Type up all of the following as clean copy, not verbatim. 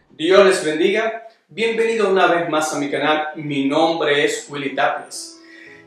Dios les bendiga. Bienvenido una vez más a mi canal. Mi nombre es Willy Tapias.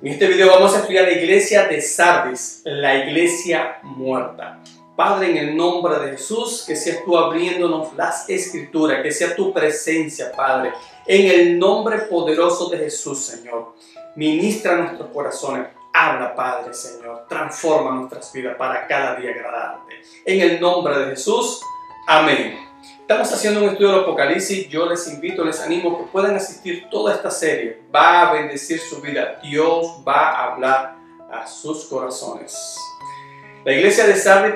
En este video vamos a estudiar la iglesia de Sardis, la iglesia muerta. Padre, en el nombre de Jesús, que seas tú abriéndonos las escrituras, que sea tu presencia, Padre. En el nombre poderoso de Jesús, Señor. Ministra nuestros corazones. Habla, Padre, Señor. Transforma nuestras vidas para cada día agradarte. En el nombre de Jesús. Amén. Estamos haciendo un estudio del Apocalipsis. Yo les invito, les animo que puedan asistir toda esta serie. Va a bendecir su vida. Dios va a hablar a sus corazones. La iglesia de Sardis,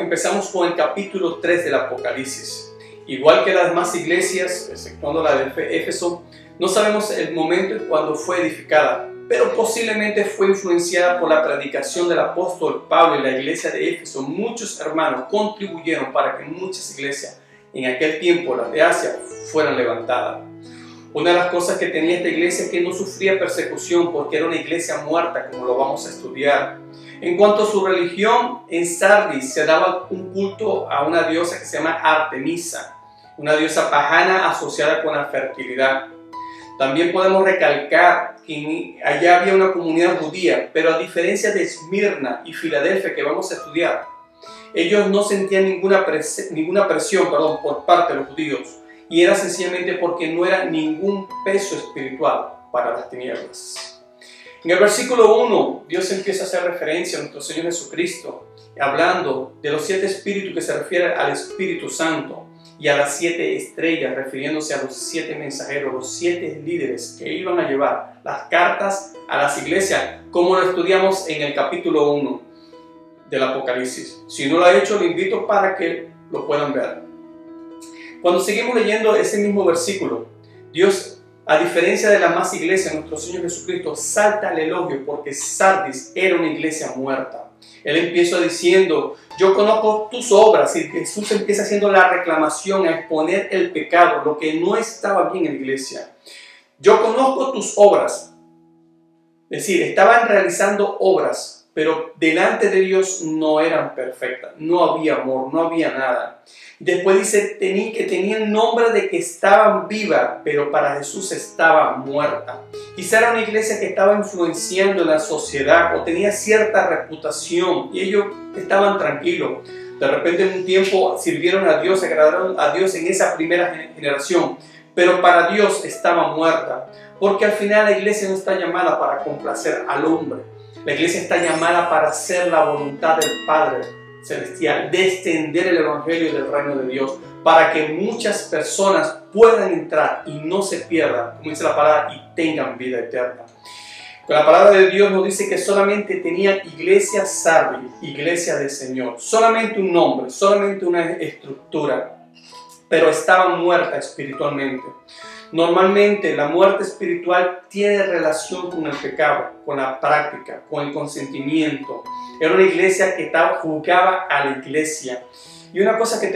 empezamos con el capítulo 3 del Apocalipsis. Igual que las demás iglesias, exceptuando la de Éfeso, no sabemos el momento en cuando fue edificada, pero posiblemente fue influenciada por la predicación del apóstol Pablo y la iglesia de Éfeso. Muchos hermanos contribuyeron para que muchas iglesias en aquel tiempo, las de Asia, fueran levantadas. Una de las cosas que tenía esta iglesia es que no sufría persecución porque era una iglesia muerta, como lo vamos a estudiar. En cuanto a su religión, en Sardis se daba un culto a una diosa que se llama Artemisa, una diosa pagana asociada con la fertilidad. También podemos recalcar que allá había una comunidad judía, pero a diferencia de Esmirna y Filadelfia, que vamos a estudiar, ellos no sentían ninguna presión por parte de los judíos, y era sencillamente porque no era ningún peso espiritual para las tinieblas. En el versículo 1, Dios empieza a hacer referencia a nuestro Señor Jesucristo, hablando de los 7 espíritus, que se refiere al Espíritu Santo, y a las 7 estrellas, refiriéndose a los 7 mensajeros, los 7 líderes que iban a llevar las cartas a las iglesias, como lo estudiamos en el capítulo 1 del Apocalipsis. Si no lo ha hecho, le invito para que lo puedan ver. Cuando seguimos leyendo ese mismo versículo, Dios, a diferencia de las demás iglesias, nuestro Señor Jesucristo salta al elogio porque Sardis era una iglesia muerta. Él empieza diciendo: yo conozco tus obras, y Jesús empieza haciendo la reclamación, a exponer el pecado, lo que no estaba bien en la iglesia. Yo conozco tus obras. Es decir, estaban realizando obras, pero delante de Dios no eran perfectas, no había amor, no había nada. Después dice que tenían nombre de que estaban vivas, pero para Jesús estaba muerta. Quizá era una iglesia que estaba influenciando en la sociedad o tenía cierta reputación y ellos estaban tranquilos. De repente en un tiempo sirvieron a Dios, agradaron a Dios en esa primera generación, pero para Dios estaba muerta, porque al final la iglesia no está llamada para complacer al hombre. La iglesia está llamada para hacer la voluntad del Padre Celestial, de extender el evangelio del reino de Dios, para que muchas personas puedan entrar y no se pierdan, como dice la palabra, y tengan vida eterna. La palabra de Dios nos dice que solamente tenían iglesia Sardis, iglesia del Señor, solamente un nombre, solamente una estructura, pero estaban muertas espiritualmente. Normalmente la muerte espiritual tiene relación con el pecado, con la práctica, con el consentimiento. Era una iglesia que juzgaba a la iglesia. Y una cosa que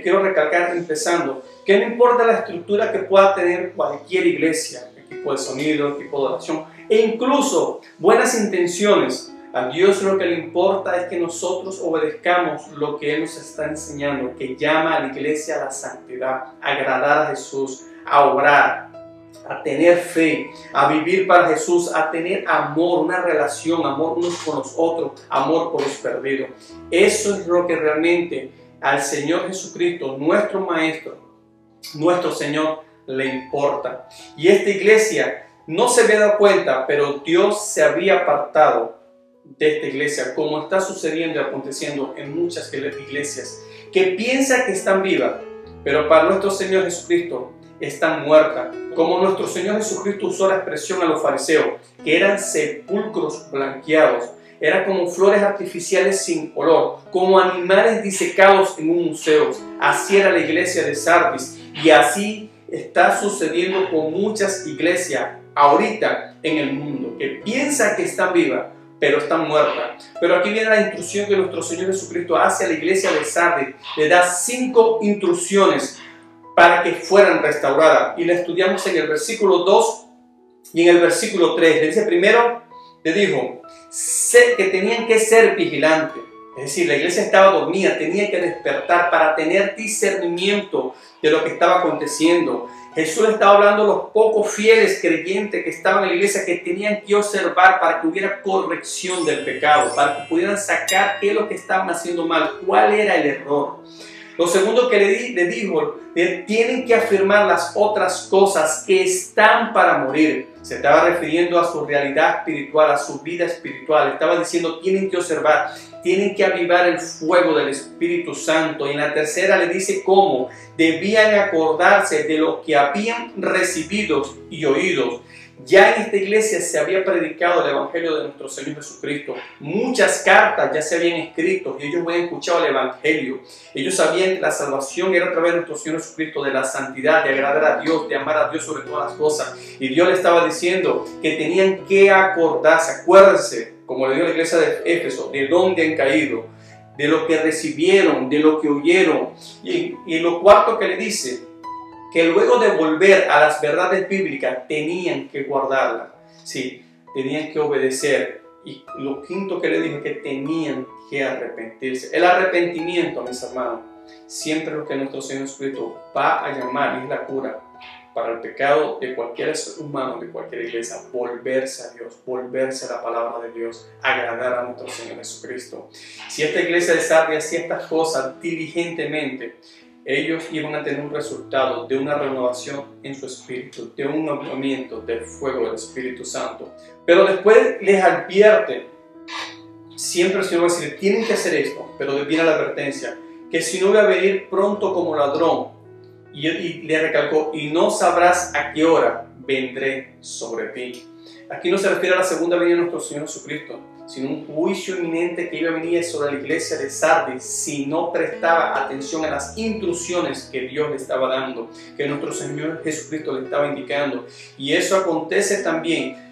quiero recalcar empezando, que no importa la estructura que pueda tener cualquier iglesia, equipo de sonido, equipo de oración, e incluso buenas intenciones, a Dios lo que le importa es que nosotros obedezcamos lo que Él nos está enseñando, que llama a la iglesia a la santidad, a agradar a Jesús, a obrar, a tener fe, a vivir para Jesús, a tener amor, una relación, amor unos con los otros, amor por los perdidos. Eso es lo que realmente al Señor Jesucristo, nuestro Maestro, nuestro Señor, le importa. Y esta iglesia no se había dado cuenta, pero Dios se había apartado de esta iglesia, como está sucediendo y aconteciendo en muchas iglesias, que piensan que están vivas, pero para nuestro Señor Jesucristo están muertas. Como nuestro Señor Jesucristo usó la expresión a los fariseos, que eran sepulcros blanqueados, eran como flores artificiales sin olor, como animales disecados en un museo. Así era la iglesia de Sardis, y así está sucediendo con muchas iglesias ahorita en el mundo, que piensan que están vivas, pero están muertas. Pero aquí viene la instrucción que nuestro Señor Jesucristo hace a la iglesia de Sardis. Le da 5 instrucciones para que fueran restauradas. Y la estudiamos en el versículo 2 y en el versículo 3. Le dice primero le dijo que tenían que ser vigilantes. Es decir, la iglesia estaba dormida, tenía que despertar para tener discernimiento de lo que estaba aconteciendo. Jesús estaba hablando a los pocos fieles creyentes que estaban en la iglesia, que tenían que observar para que hubiera corrección del pecado, para que pudieran sacar qué es lo que estaban haciendo mal, cuál era el error. Lo segundo que le dijo, tienen que afirmar las otras cosas que están para morir. Se estaba refiriendo a su realidad espiritual, a su vida espiritual. Estaba diciendo, tienen que observar, tienen que avivar el fuego del Espíritu Santo. Y en la tercera le dice cómo debían acordarse de lo que habían recibido y oído. Ya en esta iglesia se había predicado el Evangelio de nuestro Señor Jesucristo. Muchas cartas ya se habían escrito y ellos habían escuchado el Evangelio. Ellos sabían que la salvación era a través de nuestro Señor Jesucristo, de la santidad, de agradar a Dios, de amar a Dios sobre todas las cosas. Y Dios le estaba diciendo que tenían que acordarse, acuérdense, como le dio la iglesia de Éfeso, de dónde han caído, de lo que recibieron, de lo que oyeron. Y lo cuarto que le dice, que luego de volver a las verdades bíblicas tenían que guardarlas, sí, tenían que obedecer. Y lo quinto que le dijo, que tenían que arrepentirse. El arrepentimiento, mis hermanos, siempre lo que nuestro Señor Jesucristo va a llamar, es la cura para el pecado de cualquier ser humano, de cualquier iglesia, volverse a Dios, volverse a la palabra de Dios, agradar a nuestro Señor Jesucristo. Si esta iglesia de Sardis hacía estas cosas diligentemente, ellos iban a tener un resultado de una renovación en su espíritu, de un movimiento del fuego del Espíritu Santo. Pero después les advierte, siempre el Señor va a decir, tienen que hacer esto, pero viene la advertencia, que si no voy a venir pronto como ladrón, y le recalcó, y no sabrás a qué hora vendré sobre ti. Aquí no se refiere a la segunda venida de nuestro Señor Jesucristo, sino un juicio inminente que iba a venir sobre la iglesia de Sardis si no prestaba atención a las instrucciones que Dios le estaba dando, que nuestro Señor Jesucristo le estaba indicando. Y eso acontece también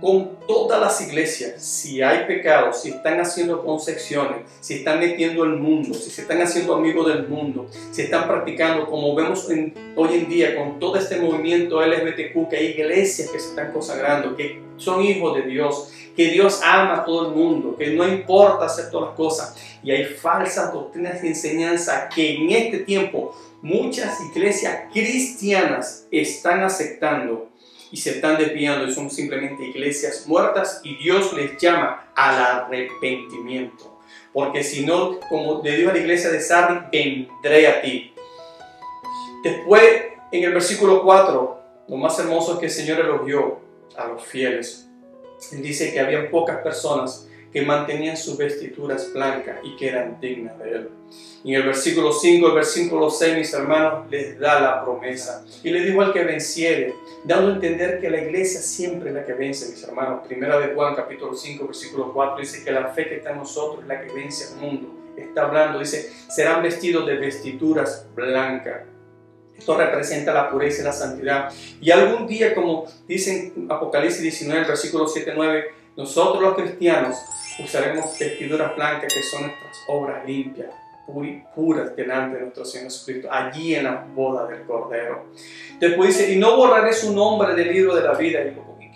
con todas las iglesias. Si hay pecados, si están haciendo concesiones, si están metiendo el mundo, si se están haciendo amigos del mundo, si están practicando, como vemos hoy en día con todo este movimiento LGBTQ, que hay iglesias que se están consagrando, que son hijos de Dios, que Dios ama a todo el mundo, que no importa hacer todas las cosas, y hay falsas doctrinas de enseñanza que en este tiempo muchas iglesias cristianas están aceptando y se están desviando, y son simplemente iglesias muertas, y Dios les llama al arrepentimiento, porque si no, como le dijo a la iglesia de Sardis, vendré a ti. Después, en el versículo 4, lo más hermoso es que el Señor elogió a los fieles. Él dice que había pocas personas que mantenían sus vestiduras blancas y que eran dignas de Él. Y en el versículo 5, el versículo 6, mis hermanos, les da la promesa. Y le dijo al que venciere, dando a entender que la iglesia siempre es la que vence, mis hermanos. Primera de Juan, capítulo 5, versículo 4, dice que la fe que está en nosotros es la que vence al mundo. Está hablando, dice, serán vestidos de vestiduras blancas. Esto representa la pureza y la santidad. Y algún día, como dice en Apocalipsis 19, versículo 7-9, nosotros los cristianos usaremos vestiduras blancas, que son nuestras obras limpias, puras delante de nuestro Señor Jesucristo, allí en la boda del Cordero. Después dice, y no borraré su nombre del libro de la vida,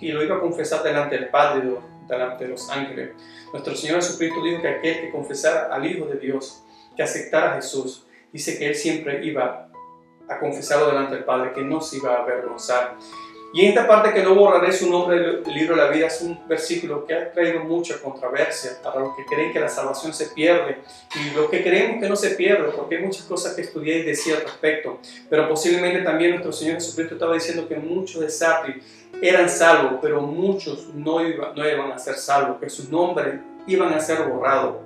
y lo iba a confesar delante del Padre, delante de los ángeles. Nuestro Señor Jesucristo dijo que aquel que confesara al Hijo de Dios, que aceptara a Jesús, dice que Él siempre iba a confesarlo delante del Padre, que no se iba a avergonzar. Y en esta parte, que no borraré su nombre del libro de la vida, es un versículo que ha traído mucha controversia para los que creen que la salvación se pierde y los que creemos que no se pierde, porque hay muchas cosas que estudié y decía al respecto. Pero posiblemente también nuestro Señor Jesucristo estaba diciendo que muchos de Sardis eran salvos, pero muchos no iban a ser salvos, que sus nombres iban a ser borrados.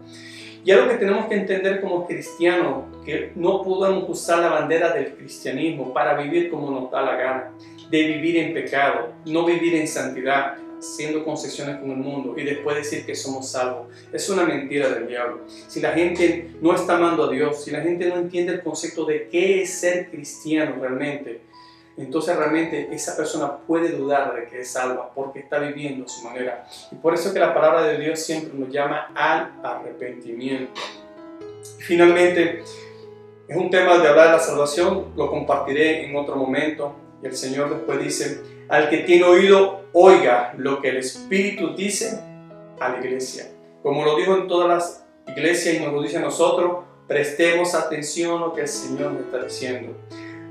Y algo que tenemos que entender como cristianos, que no podemos usar la bandera del cristianismo para vivir como nos da la gana, de vivir en pecado, no vivir en santidad, haciendo concesiones con el mundo y después decir que somos salvos. Es una mentira del diablo. Si la gente no está amando a Dios, si la gente no entiende el concepto de qué es ser cristiano realmente, entonces realmente esa persona puede dudar de que es salva porque está viviendo a su manera. Y por eso que la palabra de Dios siempre nos llama al arrepentimiento. Finalmente, es un tema de hablar de la salvación, lo compartiré en otro momento. Y el Señor después dice, Al que tiene oído, oiga lo que el Espíritu dice a la iglesia. Como lo dijo en todas las iglesias y nos lo dice a nosotros, prestemos atención a lo que el Señor nos está diciendo.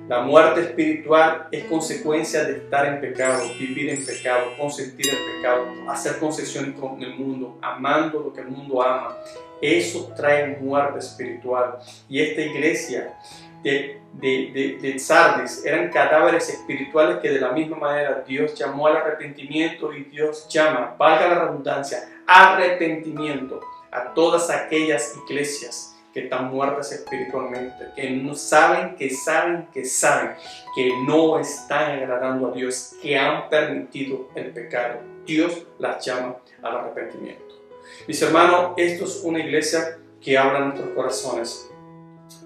La muerte espiritual es consecuencia de estar en pecado, vivir en pecado, consentir el pecado, hacer concesiones con el mundo, amando lo que el mundo ama. Eso trae muerte espiritual. Y esta iglesia de Sardis eran cadáveres espirituales que de la misma manera Dios llamó al arrepentimiento, y Dios llama, valga la redundancia, arrepentimiento a todas aquellas iglesias que están muertas espiritualmente, que no saben que no están agradando a Dios, que han permitido el pecado. Dios las llama al arrepentimiento. Mis hermanos, esto es una iglesia que habla en nuestros corazones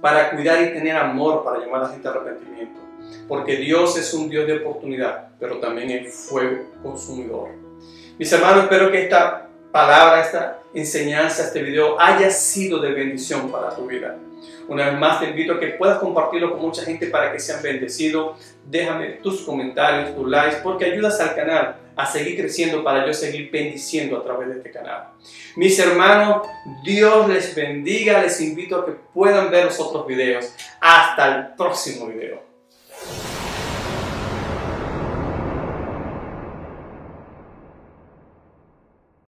para cuidar y tener amor, para llamar a la gente al arrepentimiento, porque Dios es un Dios de oportunidad, pero también es fuego consumidor. Mis hermanos, espero que esta palabra, esta enseñanza, este video haya sido de bendición para tu vida. Una vez más te invito a que puedas compartirlo con mucha gente para que sean bendecidos. Déjame tus comentarios, tus likes, porque ayudas al canal a seguir creciendo, para yo seguir bendiciendo a través de este canal. Mis hermanos, Dios les bendiga. Les invito a que puedan ver los otros videos. Hasta el próximo video.